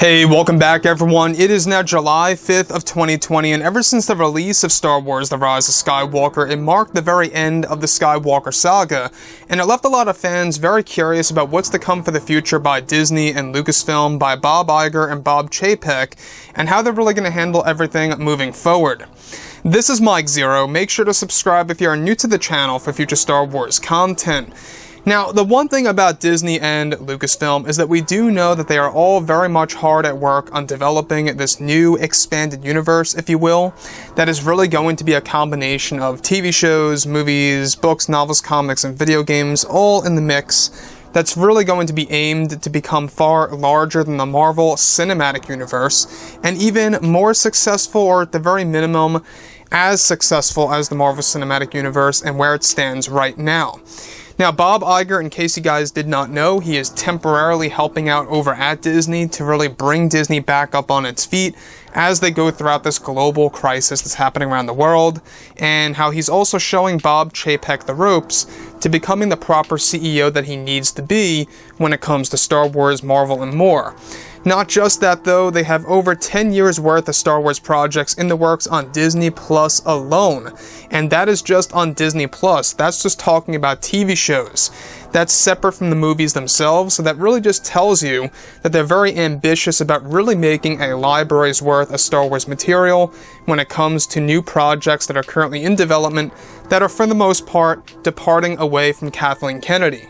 Hey, welcome back everyone. It is now July 5th of 2020, and ever since the release of Star Wars The Rise of Skywalker, it marked the very end of the Skywalker saga, and it left a lot of fans very curious about what's to come for the future by Disney and Lucasfilm, by Bob Iger and Bob Chapek, and how they're really going to handle everything moving forward. This is Mike Zero. Make sure to subscribe if you are new to the channel for future Star Wars content. Now, the one thing about Disney and Lucasfilm is that we do know that they are all very much hard at work on developing this new expanded universe, if you will, that is really going to be a combination of TV shows, movies, books, novels, comics, and video games, all in the mix, that's really going to be aimed to become far larger than the Marvel Cinematic Universe, and even more successful, or at the very minimum, as successful as the Marvel Cinematic Universe and where it stands right now. Now, Bob Iger, in case you guys did not know, he is temporarily helping out over at Disney to really bring Disney back up on its feet as they go throughout this global crisis that's happening around the world, and how he's also showing Bob Chapek the ropes to becoming the proper CEO that he needs to be when it comes to Star Wars, Marvel, and more. Not just that though, they have over 10 years worth of Star Wars projects in the works on Disney Plus alone. And that is just on Disney Plus. That's just talking about TV shows. That's separate from the movies themselves, so that really just tells you that they're very ambitious about really making a library's worth of Star Wars material when it comes to new projects that are currently in development that are for the most part departing away from Kathleen Kennedy.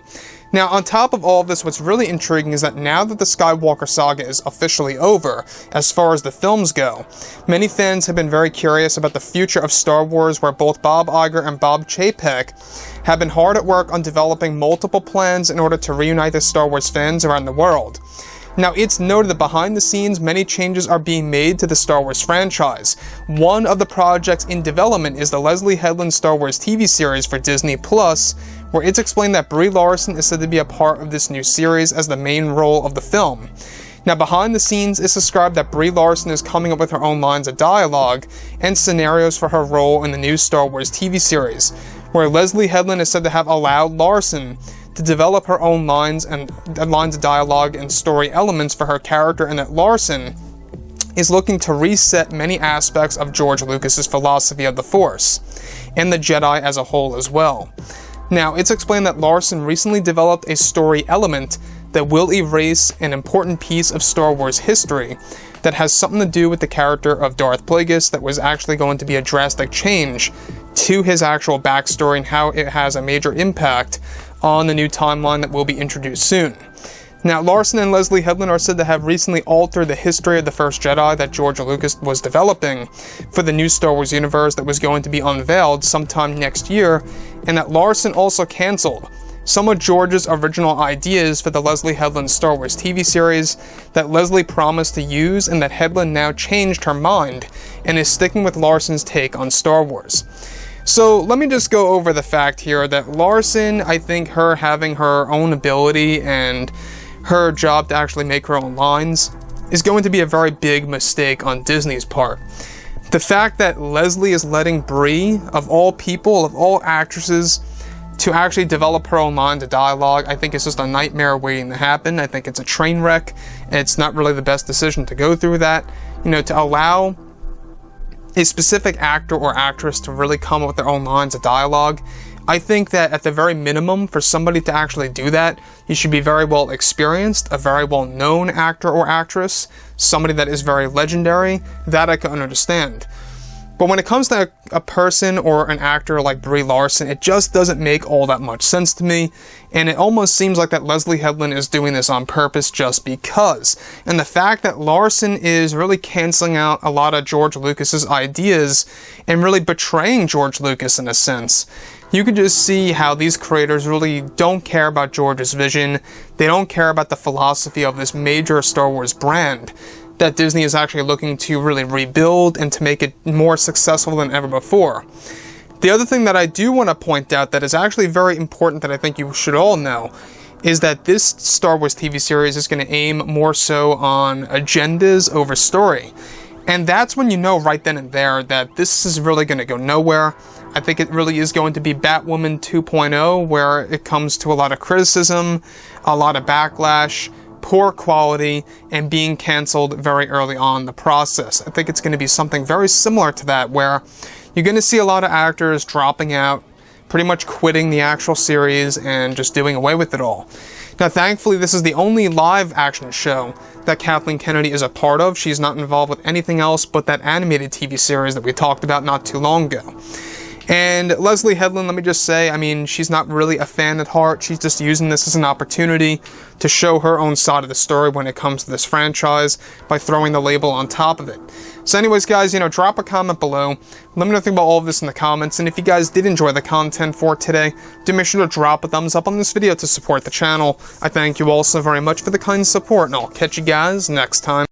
Now, on top of all of this, what's really intriguing is that now that the Skywalker saga is officially over, as far as the films go, many fans have been very curious about the future of Star Wars, where both Bob Iger and Bob Chapek have been hard at work on developing multiple plans in order to reunite the Star Wars fans around the world. Now, it's noted that behind the scenes, many changes are being made to the Star Wars franchise. One of the projects in development is the Leslie Headland Star Wars TV series for Disney+, where it's explained that Brie Larson is said to be a part of this new series as the main role of the film. Now, behind the scenes, it's described that Brie Larson is coming up with her own lines of dialogue and scenarios for her role in the new Star Wars TV series, where Leslie Headland is said to have allowed Larson to develop her own lines of dialogue and story elements for her character, and that Larson is looking to reset many aspects of George Lucas's philosophy of the Force, and the Jedi as a whole as well. Now, it's explained that Larson recently developed a story element that will erase an important piece of Star Wars history that has something to do with the character of Darth Plagueis, that was actually going to be a drastic change to his actual backstory and how it has a major impact on the new timeline that will be introduced soon. Now, Larson and Leslie Headland are said to have recently altered the history of the First Jedi that George Lucas was developing for the new Star Wars universe that was going to be unveiled sometime next year, and that Larson also canceled some of George's original ideas for the Leslie Headland Star Wars TV series that Leslie promised to use, and that Headland now changed her mind and is sticking with Larson's take on Star Wars. So let me just go over the fact here that Larson, I think her having her own ability and her job to actually make her own lines is going to be a very big mistake on Disney's part. The fact that Leslie is letting Brie, of all people, of all actresses, to actually develop her own lines of dialogue, I think it's just a nightmare waiting to happen. I think it's a train wreck, and it's not really the best decision to go through that. To allow a specific actor or actress to really come up with their own lines of dialogue, I think that at the very minimum, for somebody to actually do that, you should be very well experienced, a very well known actor or actress, somebody that is very legendary. That I can understand. But when it comes to a person or an actor like Brie Larson, it just doesn't make all that much sense to me, and it almost seems like that Leslie Headland is doing this on purpose just because. And the fact that Larson is really canceling out a lot of George Lucas's ideas and really betraying George Lucas in a sense, you can just see how these creators really don't care about George's vision. They don't care about the philosophy of this major Star Wars brand that Disney is actually looking to really rebuild and to make it more successful than ever before. The other thing that I do want to point out that is actually very important that I think you should all know is that this Star Wars TV series is going to aim more so on agendas over story. And that's when you know right then and there that this is really going to go nowhere. I think it really is going to be Batwoman 2.0, where it comes to a lot of criticism, a lot of backlash, poor quality, and being canceled very early on in the process. I think it's going to be something very similar to that, where you're going to see a lot of actors dropping out, pretty much quitting the actual series and just doing away with it all. Now, thankfully, this is the only live action show that Kathleen Kennedy is a part of. She's not involved with anything else but that animated TV series that we talked about not too long ago. And Leslie Headland, let me just say, I mean, she's not really a fan at heart. She's just using this as an opportunity to show her own side of the story when it comes to this franchise by throwing the label on top of it. So anyways, guys, drop a comment below. Let me know what you think about all of this in the comments. And if you guys did enjoy the content for today, do make sure to drop a thumbs up on this video to support the channel. I thank you all so very much for the kind support, and I'll catch you guys next time.